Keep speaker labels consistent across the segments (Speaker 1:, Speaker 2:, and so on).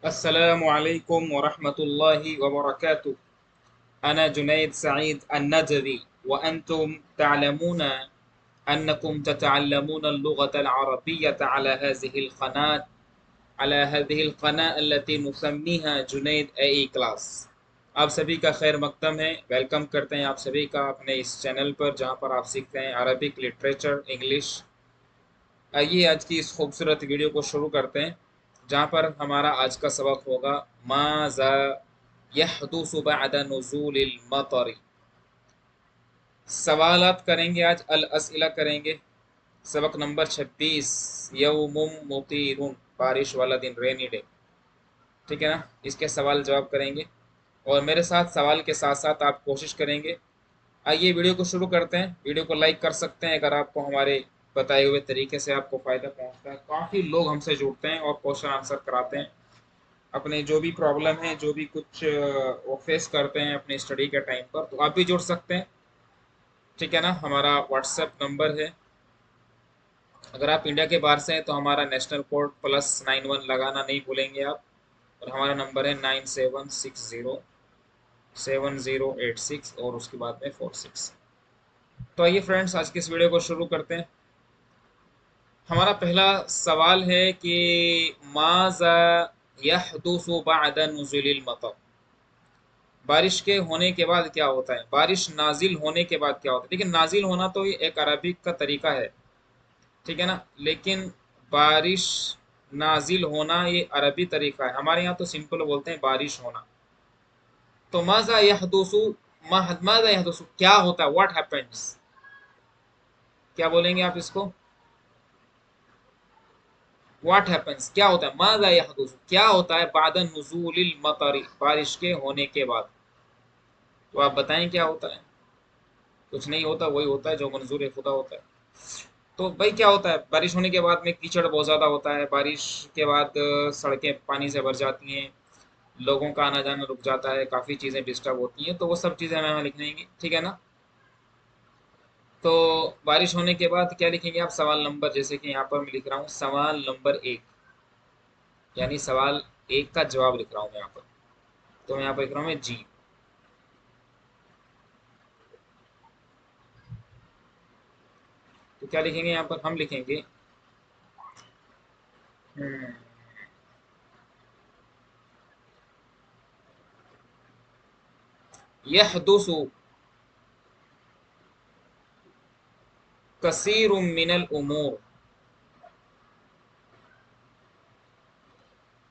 Speaker 1: السلام عليكم ورحمة الله وبركاته. أنا جنيد سعيد النجدي، وأنتم تعلمون أنكم تتعلمون اللغة العربية على هذه القناة التي نسميها جنید اے کلاس. آپ سبھی کا خیر مقدم ہے. ویلکم کرتے ہیں آپ سبھی کا اپنے اس چینل پر، جہاں پر آپ سیکھتے ہیں عربک لٹریچر، انگلش. آئیے آج کی اس خوبصورت ویڈیو کو شروع کرتے ہیں، جہاں پر ہمارا آج کا سبق ہوگا ماذا یحدث بعد نزول المطر. سوالات کریں گے آج، الاسئلہ کریں گے. سبق نمبر 26، یوم مطیر، بارش والا دن، رینی ڈے. ٹھیک ہے نا، اس کے سوال جواب کریں گے، اور میرے ساتھ سوال کے ساتھ ساتھ آپ کوشش کریں گے. آئیے ویڈیو کو شروع کرتے ہیں. ویڈیو کو لائک کر سکتے ہیں اگر آپ کو ہمارے بتائے ہوئے طریقے سے آپ کو فائدہ پہنچتا ہے. کافی لوگ ہم سے جڑتے ہیں اور کوشچن آنسر کراتے ہیں. اپنے جو بھی پرابلم ہے، جو بھی کچھ وہ فیس کرتے ہیں اپنے اسٹڈی کے ٹائم پر، تو آپ بھی جڑ سکتے ہیں. ٹھیک ہے نا، ہمارا واٹس ایپ نمبر ہے. اگر آپ انڈیا کے باہر سے ہیں تو ہمارا نیشنل کوڈ +91 لگانا نہیں بھولیں گے آپ. اور ہمارا نمبر ہے 97607086، اور اس کے بعد میں 46. تو آئیے فرینڈس، آج کی اس ویڈیو کو شروع کرتے ہیں. ہمارا پہلا سوال ہے کہ ماذا یحدث بعد نزول المطر. بارش کے ہونے کے بعد کیا ہوتا ہے، بارش نازل ہونے کے بعد کیا ہوتا ہے. لیکن نازل ہونا تو یہ ایک عربک کا طریقہ ہے، ٹھیک ہے نا، لیکن بارش نازل ہونا یہ عربی طریقہ ہے. ہمارے یہاں تو سمپل بولتے ہیں بارش ہونا. تو ماذا یحدث، ماذا یحدث کیا ہوتا ہے، واٹ ہیپنس، کیا بولیں گے آپ اس کو؟ واٹ ہیپنس کیا ہوتا ہے، ماذا یحدث کیا ہوتا ہے بعد نزول المطر، بارش کے ہونے کے بعد. تو آپ بتائیں کیا ہوتا ہے. کچھ نہیں ہوتا، وہی ہوتا ہے جو منظور خدا ہوتا ہے. تو بھائی کیا ہوتا ہے، بارش ہونے کے بعد میں کیچڑ بہت زیادہ ہوتا ہے. بارش کے بعد سڑکیں پانی سے بھر جاتی ہیں، لوگوں کا آنا جانا رک جاتا ہے، کافی چیزیں ڈسٹرب ہوتی ہیں. تو وہ سب چیزیں ہمیں یہاں لکھ دیں گے، ٹھیک ہے نا. تو بارش ہونے کے بعد کیا لکھیں گے آپ، سوال نمبر، جیسے کہ یہاں پر میں لکھ رہا ہوں سوال نمبر 1، یعنی سوال 1 کا جواب لکھ رہا ہوں میں یہاں پر. تو میں یہاں پر لکھ رہا ہوں میں جی. تو کیا لکھیں گے یہاں پر، ہم لکھیں گے یحدث کثیر من الامور،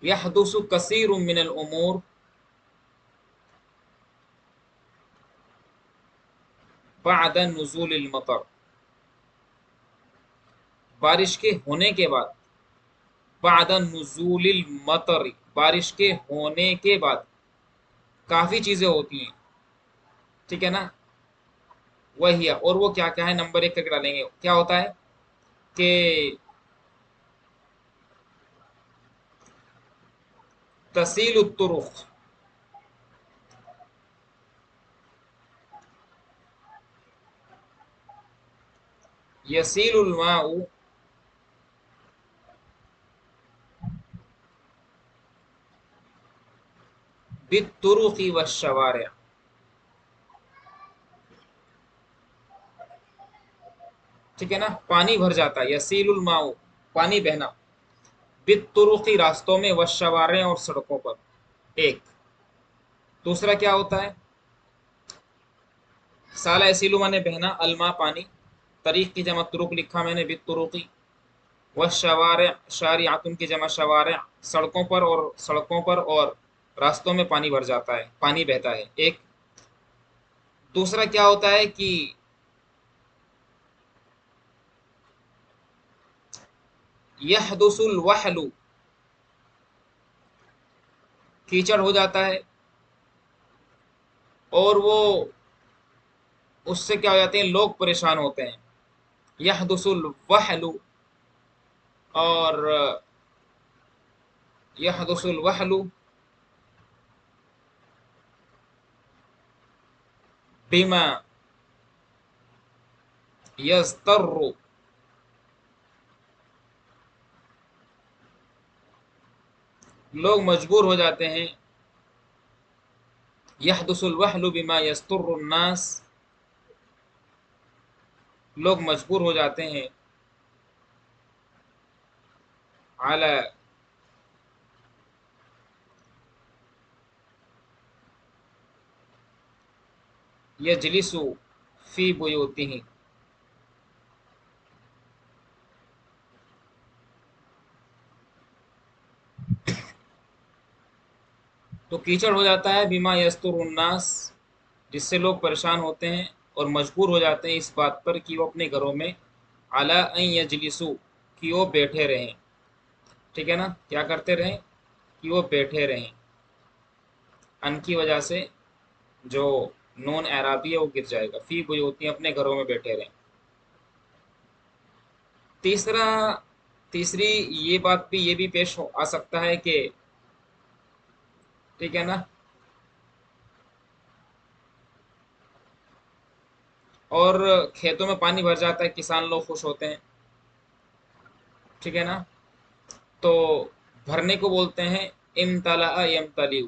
Speaker 1: یحدث کثیر من الامور بعد نزول المطر. بارش کے ہونے کے بعد، بعد نزول المطر، بارش کے ہونے کے بعد کافی چیزیں ہوتی ہیں، ٹھیک ہے نا. وہی ہے، اور وہ کیا کیا ہے، نمبر 1 تک ڈالیں گے. کیا ہوتا ہے کہ تسیل الطرق، یسیل الماء بالطرق والشوارع. ٹھیک ہے نا، پانی بھر جاتا ہے، یسیل الماء پانی بہنا، بالطرق راستوں میں، والشوارع اور سڑکوں پر. ایک دوسرا کیا ہوتا ہے، سالہ یسیل مانے بہنا، الماء پانی، طریق کی جمع طرق لکھا میں نے، بالطرقی، والشوارع شارعۃ کی جمع شوارع، سڑکوں پر، اور سڑکوں پر اور راستوں میں پانی بھر جاتا ہے، پانی بہتا ہے. ایک دوسرا کیا ہوتا ہے کہ یحدث الوحل، کیچڑ ہو جاتا ہے، اور وہ اس سے کیا ہو جاتے ہیں، لوگ پریشان ہوتے ہیں. یحدث الوحل، اور یحدث الوحل بما یضطر لوگ مجبور ہو جاتے ہیں، یحدث الوحل بما یستر الناس، لوگ مجبور ہو جاتے ہیں اعلی یجلس فی بیوتہ، تو کیچڑ ہو جاتا ہے بما یستر الناس، جس سے لوگ پریشان ہوتے ہیں اور مجبور ہو جاتے ہیں اس بات پر کہ وہ اپنے گھروں میں اعلی ان یجلسو، کہ وہ بیٹھے رہیں، ٹھیک ہے نا، کیا کرتے رہیں، کہ وہ بیٹھے رہیں، ان کی وجہ سے جو نون اعرابی ہے وہ گر جائے گا، فی بیوتہم، اپنے گھروں میں بیٹھے رہیں۔ تیسری یہ بات بھی، یہ بھی پیش آ سکتا ہے کہ، ٹھیک ہے نا، اور کھیتوں میں پانی بھر جاتا ہے، کسان لوگ خوش ہوتے ہیں، ٹھیک ہے نا، تو بھرنے کو بولتے ہیں امتلأ یمتلئ،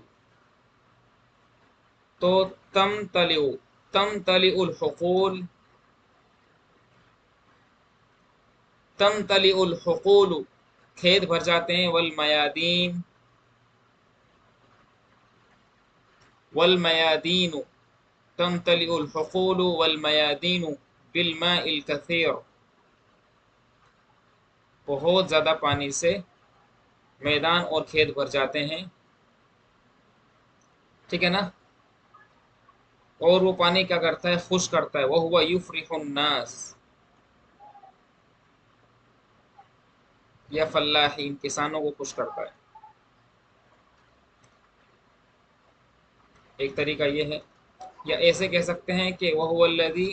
Speaker 1: تو تمتلئ الحقول، تمتلئ الحقول، کھیت بھر جاتے ہیں، والمیادین، والمیادین، تمتلئ الحقول والمیادین بالماء الکثیر، بہت زیادہ پانی سے میدان اور کھیت بھر جاتے ہیں، ٹھیک ہے نا، اور وہ پانی کیا کرتا ہے، خوش کرتا ہے، وَهُوَ يُفْرِحُ النَّاسَ، یا فلاحین، کسانوں کو خوش کرتا ہے۔ ایک طریقہ یہ ہے، یا ایسے کہہ سکتے ہیں کہ وَهُوَ الَّذِي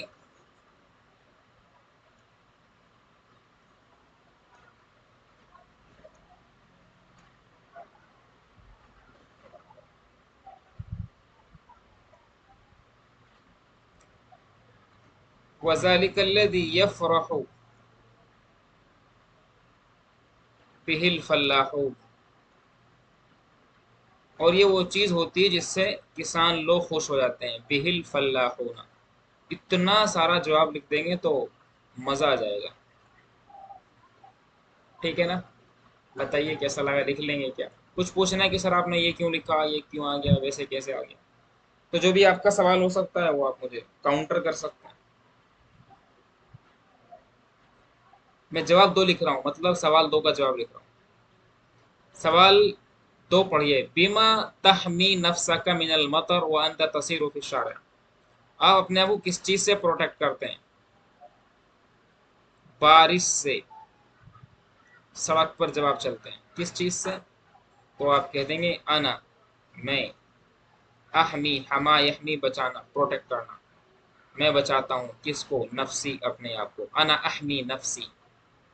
Speaker 1: وَذَلِكَ الَّذِي يَفْرَحُ بِهِ الْفَلَّاحُونَ، اور یہ وہ چیز ہوتی ہے جس سے کسان لوگ خوش ہو جاتے ہیں، بِهِ الْفَلَّاحُونَ، اتنا سارا جواب لکھ دیں گے تو مزہ آ جائے گا، ٹھیک ہے نا، بتائیے کیسا لگا، لکھ لیں گے کیا؟ کچھ پوچھنا ہے کہ سر آپ نے یہ کیوں لکھا، یہ کیوں آ گیا، ویسے کیسے آ گیا؟ تو جو بھی آپ کا سوال ہو سکتا ہے وہ آپ مجھے کاؤنٹر کر سکتے ہیں۔ میں جواب دو لکھ رہا ہوں، مطلب سوال دو کا جواب لکھ رہا ہوں۔ سوال دو پڑھیے، بیما تحمی نفسک من المطر وانت تسیر فی الشارع، آپ اپنے آپ کو کس چیز سے پروٹیکٹ کرتے ہیں، بارش سے، سڑک پر جب آپ چلتے ہیں کس چیز سے، تو آپ کہہ دیں گے انا، میں، احمی، حما یحمی، بچانا، پروٹیکٹ کرنا، میں بچاتا ہوں کس کو، نفسی، اپنے آپ کو، انا احمی نفسی،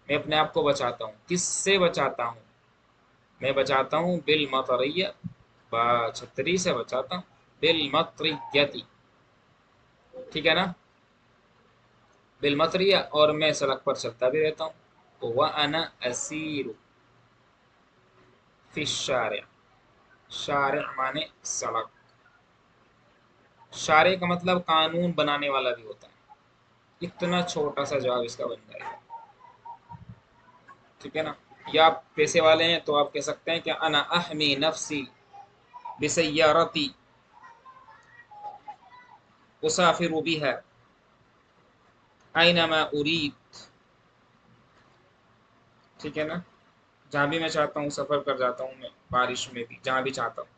Speaker 1: میں اپنے آپ کو بچاتا ہوں، کس سے بچاتا ہوں، میں بچاتا ہوں بالمطریہ، چھتری سے بچاتا ہوں، بالمطریتی، ٹھیک ہے نا، بالمطریہ، اور میں سڑک پر چلتا بھی رہتا ہوں، تو وَأَنَا أَسِيرُ فِي الشَّارِعِ، شارع مانے سڑک، شارع کا مطلب قانون بنانے والا بھی ہوتا ہے، اتنا چھوٹا سا جواب اس کا بن جائے گا، ٹھیک ہے نا، یا آپ پیسے والے ہیں تو آپ کہہ سکتے ہیں کہ انا احمی نفسی بسیارتی اسافر بها اینما ارید، ٹھیک ہے نا، جہاں بھی میں چاہتا ہوں سفر کر جاتا ہوں میں، بارش میں بھی، جہاں بھی چاہتا ہوں۔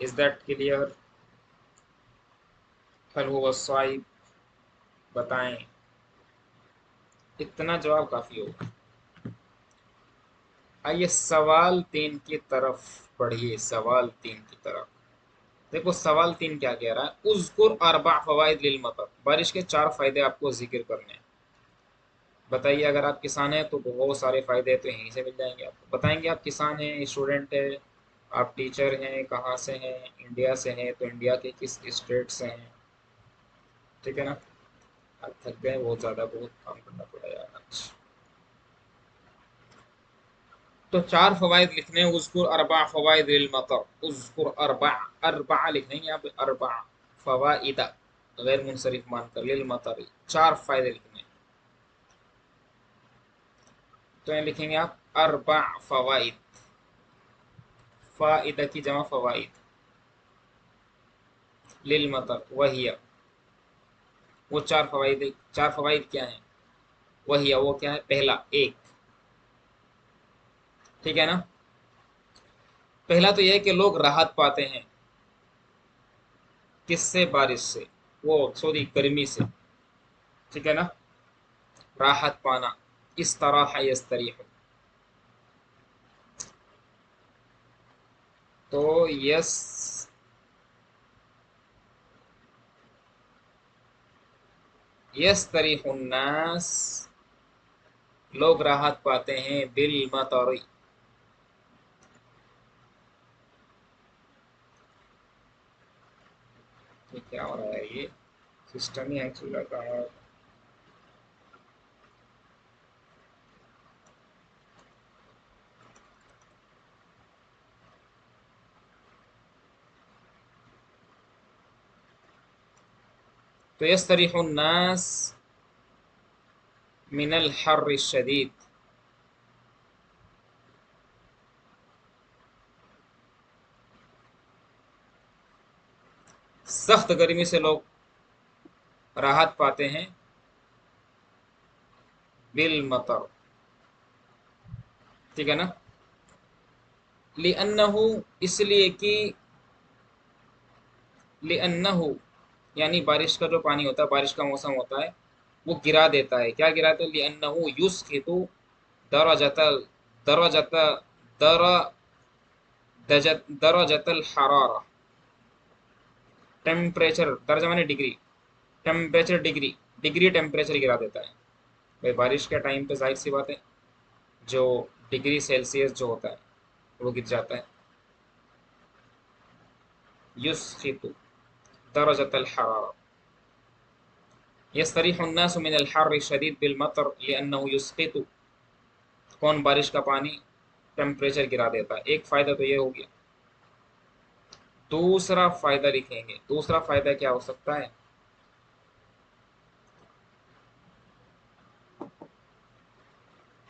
Speaker 1: Is that clear? هل هو الصائب، بتائیں، اتنا جواب کافی ہوگا۔ آئیے سوال 3 کی طرف پڑھیے، سوال 3 کی طرف دیکھو، سوال 3 کیا کہہ رہا ہے، اذکر اربع فوائد للمطر، بارش کے 4 فائدے آپ کو ذکر کرنے ہیں، بتائیے، اگر آپ کسان ہیں تو بہت سارے فائدے تو یہیں سے مل جائیں گے آپ کو، بتائیں گے آپ کسان ہیں، اسٹوڈنٹ ہیں، آپ ٹیچر ہیں، کہاں سے ہیں، انڈیا سے ہیں تو انڈیا کے کس اسٹیٹ سے ہیں، ٹھیک ہے نا، آپ تھک گئے بہت زیادہ، بہت کام کرنا پڑا یار آج۔ تو چار فوائد لکھنے ہیں، اذکر اربع فوائد للمطر، اذکر اربع، اربع لکھنے ہیں یہاں پہ، اربع فوائد غیر منصرف مان کر، للمطر چار فائدے لکھنے ہیں، تو یہ لکھیں گے آپ اربع فوائد، فائدہ کی جمع فوائد، للمطر وہی، وہ چار فوائد، چار فوائد کیا ہیں، وہی وہ کیا ہے، پہلا ایک، ٹھیک ہے نا، پہلا تو یہ ہے کہ لوگ راحت پاتے ہیں، کس سے، بارش سے، وہ سوری گرمی سے، ٹھیک ہے نا، راحت پانا، اس طرح یستریح، تو یستریح الناس، لوگ راحت پاتے ہیں، بالمطر، یہ کیا ہو رہا ہے، یہ سسٹم ہی ایکچولی لگا ہے، تو یستریح الناس من الحر الشدید، سخت گرمی سے لوگ راحت پاتے ہیں، بالمطر، ٹھیک ہے نا، لأنہ، اس لیے کہ، لأنہ یعنی بارش کا جو پانی ہوتا ہے، بارش کا موسم ہوتا ہے، وہ گرا دیتا ہے، کیا گراتا ہے، لأنہ یسقط درجۃ درجۃ درجۃ الحرارہ، ٹیمپریچر، درجہ مانے degree, temperature degree, degree temperature گرا دیتا ہے، بھائی بارش کے ٹائم پہ ظاہر سی بات ہے جو ڈگری سیلسیس جو ہوتا ہے وہ گر جاتا ہے، یسقط درجۃ الحرارہ، یستریح الناس من الحر الشدید بالمطر لأنه یسقط، کون، بارش کا پانی ٹیمپریچر گرا دیتا ہے، ایک فائدہ تو یہ ہو گیا، دوسرا فائدہ لکھیں گے، دوسرا فائدہ کیا ہو سکتا ہے،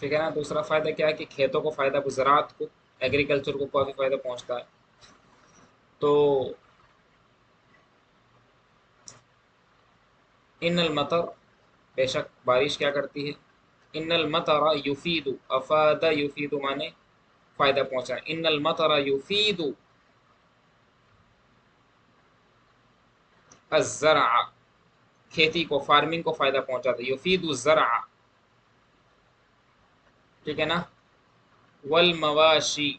Speaker 1: ٹھیک ہے نا، دوسرا فائدہ کیا ہے کہ کھیتوں کو فائدہ، زراعت کو، ایگریکلچر کو کافی فائدہ پہنچتا ہے، تو ان المطر، بے شک بارش کیا کرتی ہے، ان المطر یفید، افاد یفید مانے فائدہ پہنچا، ان المطر یفید الزرع، کھیتی کو، فارمنگ کو فائدہ پہنچاتا ہے، یفید الزرع، ٹھیک ہے نا، والمواشی،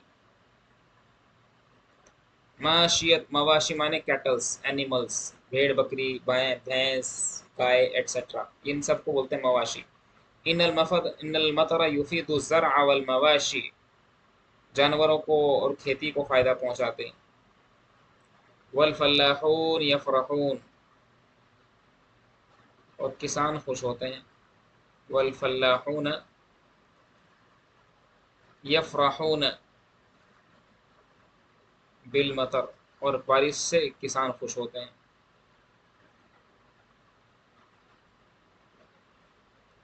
Speaker 1: معاشیت، مواشی مانے کیٹلز، اینیملز، بھیڑ بکری، بھینس، گائے ایٹسٹرا، ان سب کو بولتے ہیں مواشی، ان المطر یفید الزرع والمواشی، جانوروں کو اور کھیتی کو فائدہ پہنچاتے ہیں، والفلاحون یفرحون، اور کسان خوش ہوتے ہیں، والفلاحون یفرحون بالمطر، اور بارش سے کسان خوش ہوتے ہیں،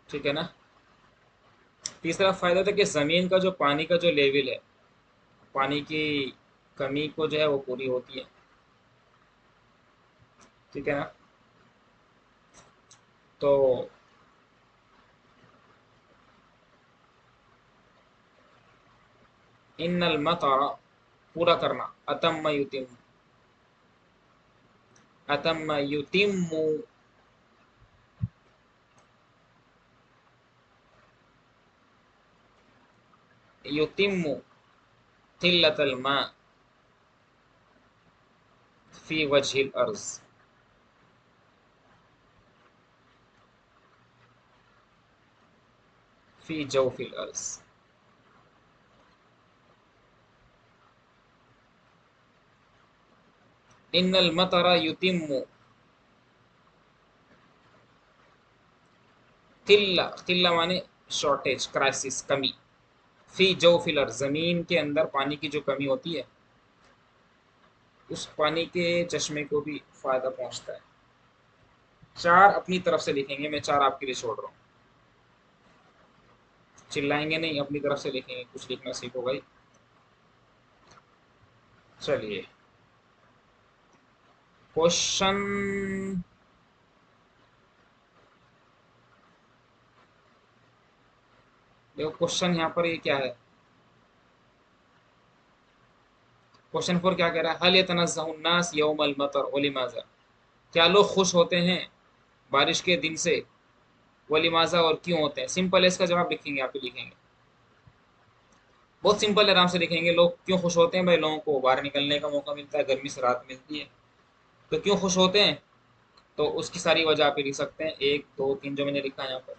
Speaker 1: ٹھیک ہے نا، تیسرا فائدہ تھا کہ زمین کا جو پانی کا جو لیول ہے، پانی کی کمی کو جو ہے وہ پوری ہوتی ہے، ٹھیک ہے نا، تو ان المطر، پورا کرنا، اتم یتم، یتم قلت الماء فی وجہ الارض، فی جوف الارض، ان المطر یتم، قلہ، قلہ مانے شارٹیج، کرائسس، کمی، فی جوفل الارض، زمین کے اندر پانی کی جو کمی ہوتی ہے اس پانی کے چشمے کو بھی فائدہ پہنچتا ہے۔ چار اپنی طرف سے لکھیں گے، میں چار آپ کے لیے چھوڑ رہا ہوں، چلائیں گے نہیں، اپنی طرف سے لکھیں گے، کچھ لکھنا سیکھو بھائی۔ چلیے کوشچن دیکھو، کوشچن یہاں پر یہ کیا ہے، کوشچن 4 کیا کہہ رہا ہے، حل یتنزہ الناس یوم المطر ولماذا، کیا لوگ خوش ہوتے ہیں بارش کے دن سے، ولماذا اور کیوں ہوتے ہیں؟ سمپل ہے، اس کا جواب لکھیں گے، آپ ہی لکھیں گے، بہت سمپل، آرام سے لکھیں گے۔ لوگ کیوں خوش ہوتے ہیں؟ بھائی لوگوں کو باہر نکلنے کا موقع ملتا ہے، گرمی سے راحت ملتی ہے، تو کیوں خوش ہوتے ہیں؟ تو اس کی ساری وجہ آپ لکھ سکتے ہیں، 1 2 3 جو میں نے لکھا ہے یہاں پر۔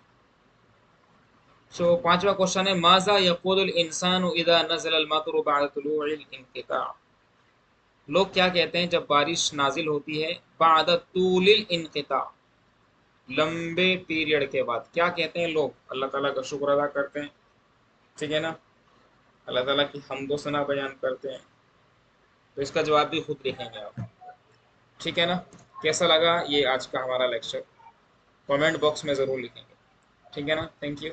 Speaker 1: سو پانچواں کوشچن ہے، ماذا یقول الانسان اذا نزل المطر بعد طلوع الانقطاع، لوگ کیا کہتے ہیں جب بارش نازل ہوتی ہے بعد طول الانقطاع، لمبے پیریڈ کے بعد، کیا کہتے ہیں لوگ؟ اللہ تعالیٰ کا شکر ادا کرتے ہیں، ٹھیک ہے نا، اللہ تعالیٰ کی حمد و ثنا بیان کرتے ہیں، تو اس کا جواب بھی خود لکھیں گے آپ، ٹھیک ہے نا۔ کیسا لگا یہ آج کا ہمارا لیکچر؟ کمنٹ باکس میں ضرور لکھیں گے، ٹھیک ہے نا، تھینک یو۔